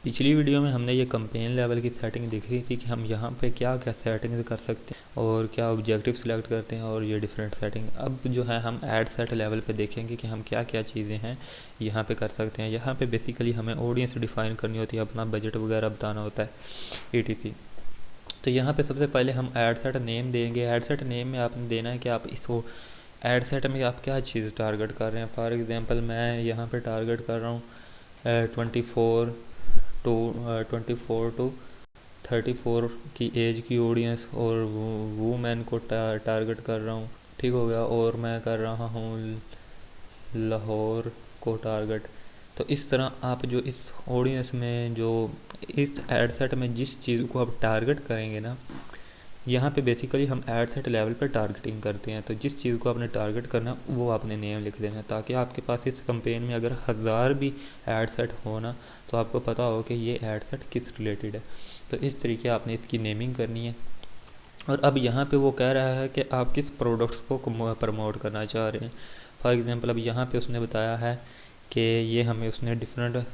पिछली वीडियो में हमने ये कैंपेन लेवल की सेटिंग देखी थी कि हम यहाँ पे क्या क्या सेटिंग कर सकते हैं और क्या ऑब्जेक्टिव सिलेक्ट करते हैं और ये डिफरेंट सेटिंग। अब जो है हम ऐड सेट लेवल पे देखेंगे कि हम क्या क्या चीज़ें हैं यहाँ पे कर सकते हैं। यहाँ पे बेसिकली हमें ऑडियंस डिफाइन करनी होती है, अपना बजट वगैरह बताना होता है etc। तो यहाँ पे सबसे पहले हम ऐड सेट नेम देंगे। ऐड सेट नेम में आपने देना है कि आप इसको ऐड सेट में आप क्या चीज़ टारगेट कर रहे हैं। फॉर एग्ज़ाम्पल मैं यहाँ पे टारगेट कर रहा हूँ 24 टू 34 की एज की ऑडियंस और वूमेन को टारगेट कर रहा हूँ। ठीक हो गया। और मैं कर रहा हूँ लाहौर को टारगेट। तो इस तरह आप जो इस ऑडियंस में जो इस एड सेट में जिस चीज़ को आप टारगेट करेंगे ना, यहाँ पे बेसिकली हम ऐड सेट लेवल पर टारगेटिंग करते हैं। तो जिस चीज़ को आपने टारगेट करना है वो आपने नेम लिख देना है, ताकि आपके पास इस कैंपेन में अगर 1000 भी ऐड सेट हो ना तो आपको पता हो कि ये ऐड सेट किस रिलेटेड है। तो इस तरीके आपने इसकी नेमिंग करनी है। और अब यहाँ पे वो कह रहा है कि आप किस प्रोडक्ट्स को प्रमोट करना चाह रहे हैं। फॉर एग्ज़ाम्पल अब यहाँ पे उसने बताया है कि ये हमें उसने डिफरेंट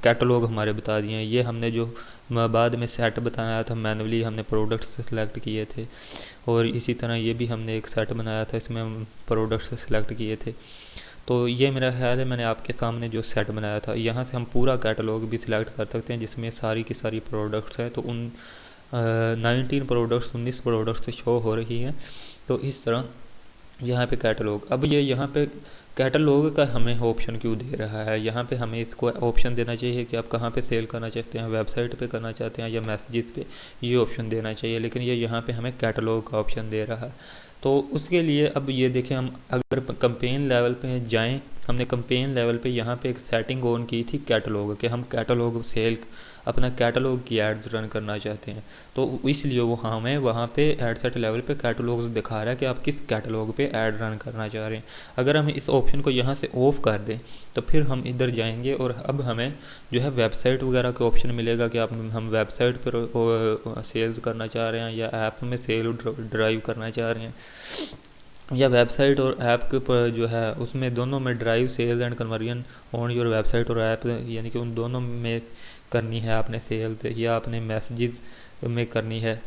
कैटलॉग हमारे बता दिए हैं। ये हमने जो बाद में सेट बताया था, मैनुअली हमने प्रोडक्ट्स सेलेक्ट किए थे। और इसी तरह ये भी हमने एक सेट बनाया था, इसमें हम प्रोडक्ट्स सेलेक्ट किए थे। तो ये मेरा ख्याल है मैंने आपके सामने जो सेट बनाया था। यहाँ से हम पूरा कैटलॉग भी सिलेक्ट कर सकते हैं जिसमें सारी की सारी प्रोडक्ट्स हैं। तो उन 19 प्रोडक्ट्स शो हो रही हैं। तो इस तरह यहाँ पे कैटलॉग, अब ये यहाँ पे कैटलॉग का हमें ऑप्शन क्यों दे रहा है। यहाँ पे हमें इसको ऑप्शन देना चाहिए कि आप कहाँ पे सेल करना चाहते हैं, वेबसाइट पे करना चाहते हैं या मैसेजेस पे, ये ऑप्शन देना चाहिए। लेकिन ये यहाँ पे हमें कैटलॉग का ऑप्शन दे रहा है। तो उसके लिए अब ये देखें, हम अगर कैंपेन लेवल पे जाएं, हमने कैंपेन लेवल पे यहाँ पे एक सेटिंग ऑन की थी कैटलॉग कि हम कैटलॉग सेल अपना कैटलॉग की एड्स रन करना चाहते हैं। तो इसलिए वो हमें वहाँ पे एड सेट लेवल पे कैटलॉग्स दिखा रहा है कि आप किस कैटलॉग पे ऐड रन करना चाह रहे हैं। अगर हम इस ऑप्शन को यहाँ से ऑफ कर दें तो फिर हम इधर जाएंगे और अब हमें जो है वेबसाइट वगैरह का ऑप्शन मिलेगा कि आप हम वेबसाइट पर सेल्स करना चाह रहे हैं या ऐप में सेल ड्राइव करना चाह रहे हैं या वेबसाइट और ऐप के पर जो है उसमें दोनों में drive sales and conversion on your website और ऐप, यानी कि उन दोनों में करनी है आपने सेल्स, या आपने मैसेजेस में करनी है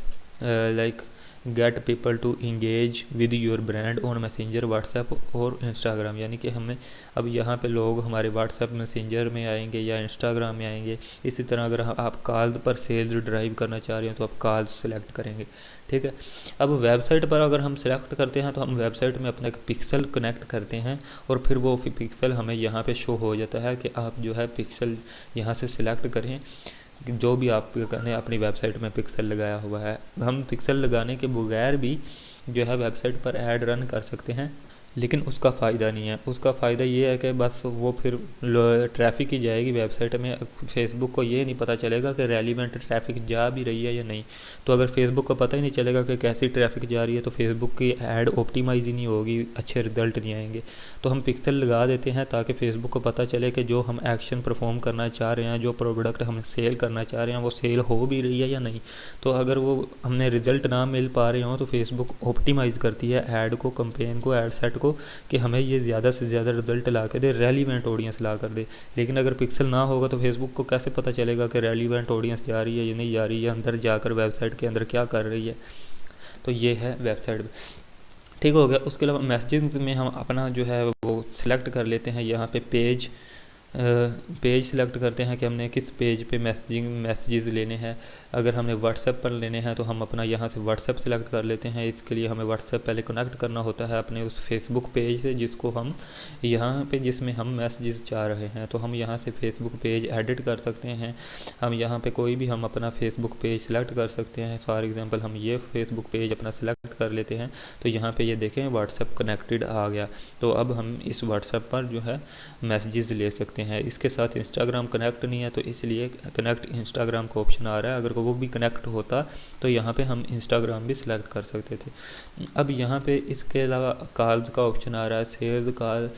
like get people to engage with your brand on Messenger WhatsApp और इंस्टाग्राम। यानी कि हमें अब यहाँ पे लोग हमारे व्हाट्सएप मैसेंजर में आएंगे या इंस्टाग्राम में आएंगे। इसी तरह अगर आप कॉल पर सेल्स ड्राइव करना चाह रहे हैं तो आप कॉल सेलेक्ट करेंगे। ठीक है। अब वेबसाइट पर अगर हम सेलेक्ट करते हैं तो हम वेबसाइट में अपना एक पिक्सल कनेक्ट करते हैं और फिर वो पिक्सल हमें यहाँ पे शो हो जाता है कि आप जो है पिक्सल यहाँ से सिलेक्ट करें जो भी आपने अपनी वेबसाइट में पिक्सल लगाया हुआ है। हम पिक्सल लगाने के बगैर भी जो है वेबसाइट पर ऐड रन कर सकते हैं, लेकिन उसका फ़ायदा नहीं है। उसका फ़ायदा ये है कि बस वो फिर ट्रैफिक ही जाएगी वेबसाइट में। फेसबुक को ये नहीं पता चलेगा कि रेलिवेंट ट्रैफिक जा भी रही है या नहीं। तो अगर फेसबुक को पता ही नहीं चलेगा कि कैसी ट्रैफिक जा रही है तो फेसबुक की ऐड ऑप्टिमाइज ही नहीं होगी, अच्छे रिजल्ट नहीं आएंगे। तो हम पिक्सल लगा देते हैं ताकि फेसबुक को पता चले कि जो हम एक्शन परफॉर्म करना चाह रहे हैं, जो प्रोडक्ट हम सेल करना चाह रहे हैं वो सेल हो भी रही है या नहीं। तो अगर वो हमने रिज़ल्ट ना मिल पा रहे हों तो फेसबुक ऑप्टिमाइज़ करती है ऐड को, कैंपेन को, ऐड सेट को कि हमें ये ज़्यादा से ज़्यादा रिजल्ट ला कर दे, रेलिवेंट ऑडियंस ला कर दे। लेकिन अगर पिक्सल ना होगा तो फेसबुक को कैसे पता चलेगा कि रेलिवेंट ऑडियंस जा रही है या नहीं जा रही है, अंदर जाकर वेबसाइट के अंदर क्या कर रही है। तो ये है वेबसाइट में। ठीक हो गया। उसके अलावा मैसेजिंग में हम अपना जो है वो सिलेक्ट कर लेते हैं। यहाँ पे पेज सिलेक्ट करते हैं कि हमने किस पेज पे मैसेजेस लेने हैं। अगर हमने व्हाट्सएप पर लेने हैं तो हम अपना यहाँ से व्हाट्सएप सिलेक्ट कर लेते हैं। इसके लिए हमें व्हाट्सएप पहले कनेक्ट करना होता है अपने उस फेसबुक पेज से जिसको हम यहाँ पे जिसमें हम मैसेजेस चाह रहे हैं। तो हम यहाँ से फेसबुक पेज एडिट कर सकते हैं। हम यहाँ पे कोई भी हम अपना फेसबुक पेज सिलेक्ट कर सकते हैं। फॉर एग्ज़ाम्पल हम ये फेसबुक पेज अपना सिलेक्ट कर लेते हैं। तो यहाँ पे ये देखें व्हाट्सएप कनेक्टेड आ गया। तो अब हम इस व्हाट्सएप पर जो है मैसेजेस ले सकते हैं। इसके साथ इंस्टाग्राम कनेक्ट नहीं है तो इसलिए कनेक्ट इंस्टाग्राम का ऑप्शन आ रहा है। अगर वो भी कनेक्ट होता तो यहाँ पे हम इंस्टाग्राम भी सिलेक्ट कर सकते थे। अब यहाँ पे इसके अलावा कॉल्स का ऑप्शन आ रहा है, सेल्स कॉल।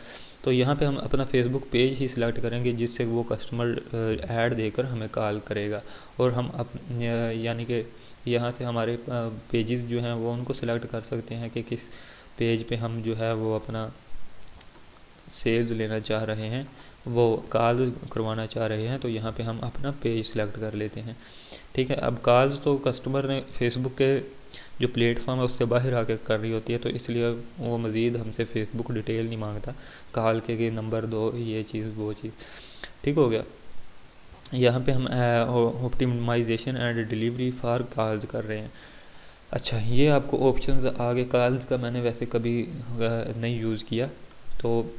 तो यहाँ पे हम अपना फेसबुक पेज ही सिलेक्ट करेंगे जिससे वो कस्टमर ऐड देकर हमें कॉल करेगा। और हम यानी कि यहाँ से हमारे पेजेस जो हैं वो उनको सिलेक्ट कर सकते हैं कि किस पेज पे हम जो है वो अपना सेल्स लेना चाह रहे हैं वो कॉल करवाना चाह रहे हैं, तो यहाँ पे हम अपना पेज सिलेक्ट कर लेते हैं। ठीक है, अब कॉल्स तो कस्टमर ने फेसबुक के जो प्लेटफॉर्म है उससे बाहर आके कर रही होती है, तो इसलिए वो मज़ीद हमसे फेसबुक डिटेल नहीं मांगता, कॉल के कि नंबर दो, ये चीज़ वो चीज़। ठीक हो गया। यहाँ पे हम optimisation and delivery for calls कर रहे हैं। अच्छा, ये आपको ऑप्शंस आगे, कॉल्स का मैंने वैसे कभी नहीं यूज़ किया, तो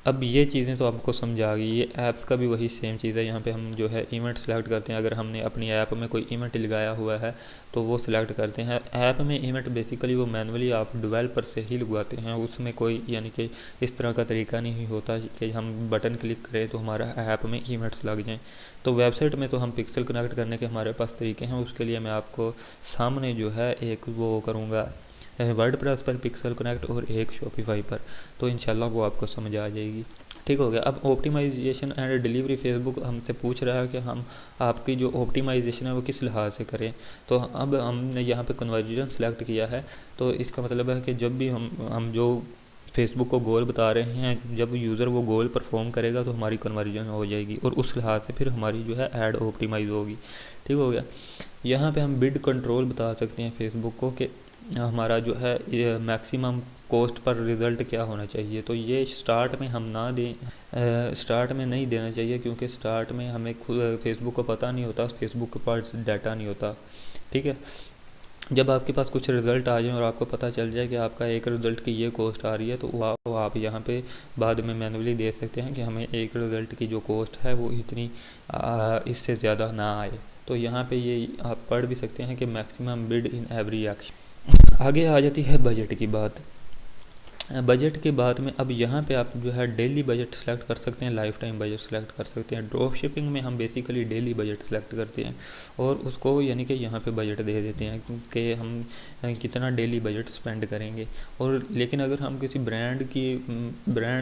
अब ये चीज़ें तो आपको समझ आ गई। ये ऐप्स का भी वही सेम चीज़ है। यहाँ पे हम जो है इवेंट सेलेक्ट करते हैं। अगर हमने अपनी ऐप में कोई इवेंट लगाया हुआ है तो वो सिलेक्ट करते हैं। ऐप में इवेंट बेसिकली वो मैनुअली आप डेवलपर से ही लगवाते हैं, उसमें कोई यानी कि इस तरह का तरीका नहीं होता कि हम बटन क्लिक करें तो हमारा ऐप में इवेंट्स लग जाएँ। तो वेबसाइट में तो हम पिक्सल कनेक्ट करने के हमारे पास तरीके हैं, उसके लिए मैं आपको सामने जो है एक वो करूँगा वर्डप्रेस पर पिक्सल कनेक्ट और एक शॉपिफाई पर, तो इंशाल्लाह वो आपको समझ आ जाएगी। ठीक हो गया। अब ऑप्टिमाइजेशन एंड डिलीवरी फेसबुक हमसे पूछ रहा है कि हम आपकी जो ऑप्टिमाइजेशन है वो किस लिहाज से करें। तो अब हमने यहाँ पे कन्वर्जन सेलेक्ट किया है, तो इसका मतलब है कि जब भी हम जो फेसबुक को गोल बता रहे हैं, जब यूज़र वो गोल परफॉर्म करेगा तो हमारी कन्वर्जन हो जाएगी और उस लिहाज से फिर हमारी जो है ऐड ऑप्टिमाइज होगी। ठीक हो गया। यहाँ पे हम बिड कंट्रोल बता सकते हैं फेसबुक को कि हमारा जो है ये मैक्सिमम कॉस्ट पर रिज़ल्ट क्या होना चाहिए। तो ये स्टार्ट में हम ना दें, स्टार्ट में नहीं देना चाहिए, क्योंकि स्टार्ट में हमें खुद फेसबुक को पता नहीं होता, फेसबुक के पास डाटा नहीं होता। ठीक है, जब आपके पास कुछ रिज़ल्ट आ जाए और आपको पता चल जाए कि आपका एक रिज़ल्ट की ये कॉस्ट आ रही है, तो वो आप यहाँ पे बाद में मैनुअली दे सकते हैं कि हमें एक रिज़ल्ट की जो कॉस्ट है वो इतनी इससे ज़्यादा ना आए। तो यहाँ पे ये आप पढ़ भी सकते हैं कि maximum bid in every action. आगे आ जाती है बजट की बात। बजट के बाद में अब यहाँ पे आप जो है डेली बजट सेलेक्ट कर सकते हैं, लाइफ टाइम बजट सेलेक्ट कर सकते हैं। ड्रॉप शिपिंग में हम बेसिकली डेली बजट सेलेक्ट करते हैं और उसको यानी कि यहाँ पे बजट दे देते हैं कि हम कितना डेली बजट स्पेंड करेंगे। और लेकिन अगर हम किसी ब्रांड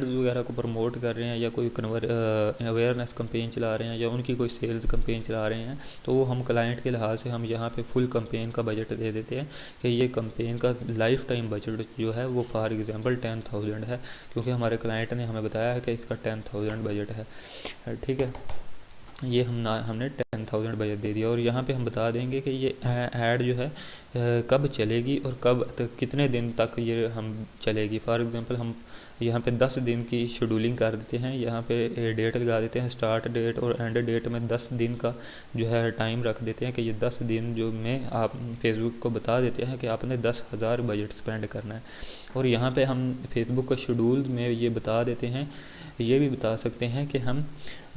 वगैरह को प्रमोट कर रहे हैं या कोई अवेयरनेस कंपेन चला रहे हैं या उनकी कोई सेल्स कंपेन चला रहे हैं, तो वो हम क्लाइंट के लिहाज से हम यहाँ पे फुल कंपेन का बजट दे देते हैं कि ये कंपेन का लाइफ टाइम बजट जो है वो फॉर एग्जांपल 10,000 है, क्योंकि हमारे क्लाइंट ने हमें बताया है कि इसका 10,000 बजट है। ठीक है, ये हमने 10,000 बजट दे दिया और यहाँ पे हम बता देंगे कि ये ऐड जो है कब चलेगी और कब तक, कितने दिन तक ये हम चलेगी। फॉर एग्जांपल हम यहाँ पे 10 दिन की शेड्यूलिंग कर देते हैं, यहाँ पे डेट लगा देते हैं, स्टार्ट डेट और एंड डेट में 10 दिन का जो है टाइम रख देते हैं कि ये 10 दिन जो में आप फेसबुक को बता देते हैं कि आपने 10,000 बजट स्पेंड करना है। और यहाँ पे हम फेसबुक का शेड्यूल में ये बता देते हैं, ये भी बता सकते हैं कि हम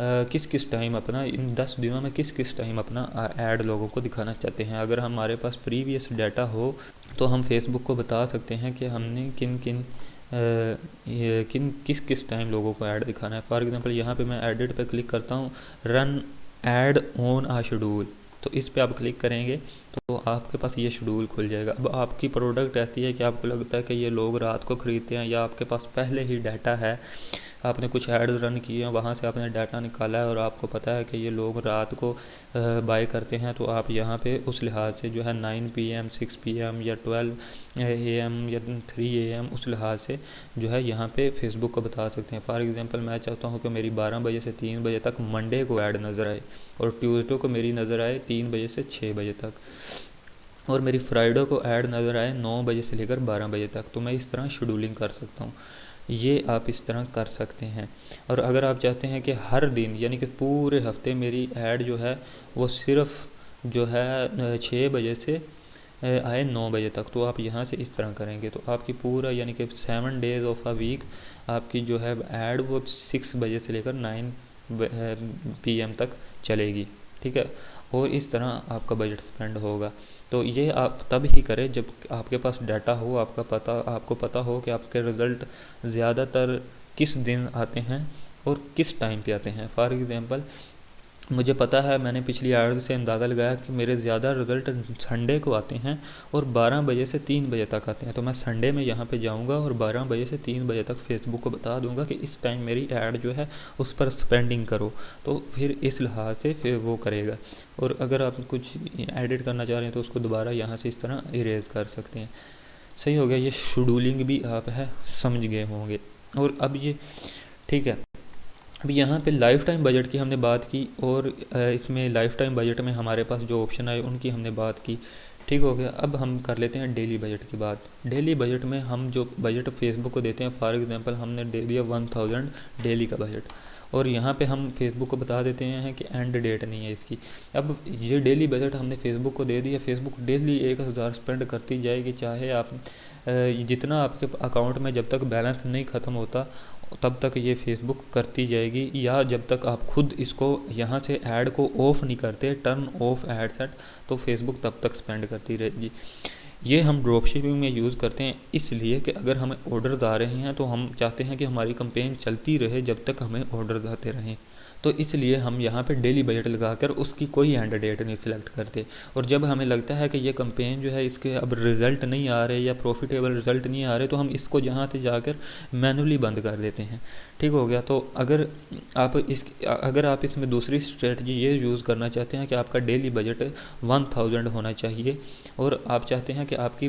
किस किस टाइम अपना इन 10 दिनों में किस किस टाइम अपना ऐड लोगों को दिखाना चाहते हैं। अगर हमारे पास प्रीवियस डाटा हो तो हम फेसबुक को बता सकते हैं कि हमने किस किस टाइम लोगों को ऐड दिखाना है। फॉर एग्जांपल यहाँ पे मैं एडिट पे क्लिक करता हूँ, run ad on a schedule, तो इस पे आप क्लिक करेंगे तो आपके पास ये शेड्यूल खुल जाएगा। अब आपकी प्रोडक्ट ऐसी है कि आपको लगता है कि ये लोग रात को ख़रीदते हैं या आपके पास पहले ही डाटा है, आपने कुछ ऐड रन किए हैं, वहाँ से आपने डाटा निकाला है और आपको पता है कि ये लोग रात को बाय करते हैं, तो आप यहाँ पे उस लिहाज से जो है 9 PM 6 PM या 12 AM या 3 AM उस लिहाज से जो है यहाँ पे फेसबुक को बता सकते हैं। फॉर एग्जांपल मैं चाहता हूँ कि मेरी 12 बजे से 3 बजे तक मंडे को ऐड नज़र आए और ट्यूसडे को मेरी नज़र आए 3 बजे से 6 बजे तक, और मेरी फ्राइडे को ऐड नज़र आए 9 बजे से लेकर 12 बजे तक। तो मैं इस तरह शेड्यूलिंग कर सकता हूँ, ये आप इस तरह कर सकते हैं। और अगर आप चाहते हैं कि हर दिन यानी कि पूरे हफ्ते मेरी ऐड जो है वो सिर्फ जो है 6 बजे से आए 9 बजे तक, तो आप यहाँ से इस तरह करेंगे तो आपकी पूरा यानी कि 7 डेज़ ऑफ अ वीक आपकी जो है ऐड वो 6 बजे से लेकर 9 PM तक चलेगी। ठीक है, और इस तरह आपका बजट स्पेंड होगा। तो ये आप तब ही करें जब आपके पास डाटा हो, आपको पता हो कि आपके रिज़ल्ट ज़्यादातर किस दिन आते हैं और किस टाइम पे आते हैं। फॉर एग्ज़ाम्पल मुझे पता है, मैंने पिछली ऐड से अंदाज़ा लगाया कि मेरे ज़्यादा रिज़ल्ट संडे को आते हैं और 12 बजे से 3 बजे तक आते हैं, तो मैं संडे में यहाँ पे जाऊँगा और 12 बजे से 3 बजे तक फेसबुक को बता दूँगा कि इस टाइम मेरी ऐड जो है उस पर स्पेंडिंग करो, तो फिर इस लिहाज से फिर वो करेगा। और अगर आप कुछ एडिट करना चाह रहे हैं तो उसको दोबारा यहाँ से इस तरह इरेज कर सकते हैं। सही हो गया, ये शेड्यूलिंग भी आप है समझ गए होंगे। और अब ये ठीक है, अब यहाँ पे लाइफ टाइम बजट की हमने बात की, और इसमें लाइफ टाइम बजट में हमारे पास जो ऑप्शन आए उनकी हमने बात की। ठीक हो गया। अब हम कर लेते हैं डेली बजट की बात। डेली बजट में हम जो बजट फेसबुक को देते हैं, फॉर एग्जांपल हमने दे दिया 1000 डेली का बजट, और यहाँ पे हम फेसबुक को बता देते हैं कि एंड डेट नहीं है इसकी। अब ये डेली बजट हमने फेसबुक को दे दिया, फेसबुक डेली 1000 स्पेंड करती जाएगी, चाहे आप जितना आपके अकाउंट में जब तक बैलेंस नहीं ख़त्म होता तब तक ये फेसबुक करती जाएगी, या जब तक आप खुद इसको यहाँ से ऐड को ऑफ़ नहीं करते, टर्न ऑफ ऐड सेट, तो फेसबुक तब तक स्पेंड करती रहेगी। ये हम ड्रॉप शिपिंग में यूज़ करते हैं इसलिए कि अगर हमें ऑर्डर आ रहे हैं तो हम चाहते हैं कि हमारी कंपेन चलती रहे जब तक हमें ऑर्डर आते रहें। तो इसलिए हम यहाँ पे डेली बजट लगाकर उसकी कोई एंड डेट नहीं सिलेक्ट करते, और जब हमें लगता है कि ये कंपेन जो है इसके अब रिज़ल्ट नहीं आ रहे या प्रॉफिटेबल रिज़ल्ट नहीं आ रहे, तो हम इसको यहाँ से जाकर मैनुअली बंद कर देते हैं। ठीक हो गया। तो अगर आप इसमें दूसरी स्ट्रेटजी ये यूज़ करना चाहते हैं कि आपका डेली बजट 1000 होना चाहिए, और आप चाहते हैं कि आपकी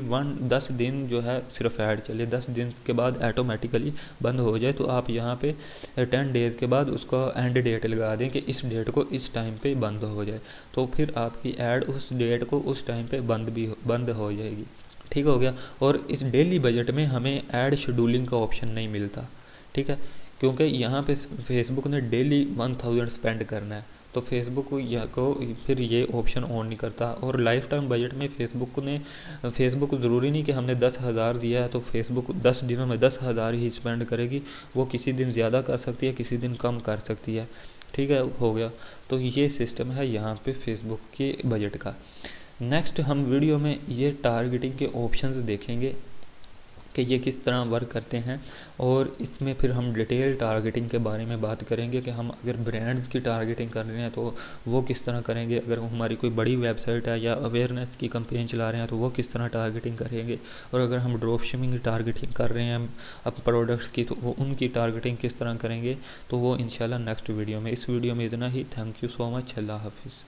10 दिन जो है सिर्फ ऐड चले, 10 दिन के बाद ऑटोमेटिकली बंद हो जाए, तो आप यहाँ पे 10 डेज़ के बाद उसका एंड डेट लगा दें कि इस डेट को इस टाइम पे बंद हो जाए, तो फिर आपकी ऐड उस डेट को उस टाइम पे बंद हो जाएगी। ठीक हो गया। और इस डेली बजट में हमें ऐड शेड्यूलिंग का ऑप्शन नहीं मिलता। ठीक है, क्योंकि यहाँ पे फेसबुक ने डेली 1000 स्पेंड करना है, तो फेसबुक को फिर ये ऑप्शन ऑन नहीं करता। और लाइफ टाइम बजट में फेसबुक ज़रूरी नहीं कि हमने 10,000 दिया है तो फेसबुक 10 दिनों में 10,000 ही स्पेंड करेगी, वो किसी दिन ज़्यादा कर सकती है, किसी दिन कम कर सकती है। ठीक है, हो गया। तो ये सिस्टम है यहाँ पे फेसबुक के बजट का। नेक्स्ट हम वीडियो में ये टारगेटिंग के ऑप्शंस देखेंगे कि ये किस तरह वर्क करते हैं, और इसमें फिर हम डिटेल टारगेटिंग के बारे में बात करेंगे कि हम अगर ब्रांड्स की टारगेटिंग कर रहे हैं तो वो किस तरह करेंगे, अगर हमारी कोई बड़ी वेबसाइट है या अवेयरनेस की कैंपेन चला रहे हैं तो वो किस तरह टारगेटिंग करेंगे, और अगर हम ड्रॉप शिपिंग की टारगेटिंग कर रहे हैं अब प्रोडक्ट्स की तो वो उनकी टारगेटिंग किस तरह करेंगे, तो वो इंशाल्लाह नेक्स्ट वीडियो में। इस वीडियो में इतना ही। Thank you so much. अल्लाह हाफिज़।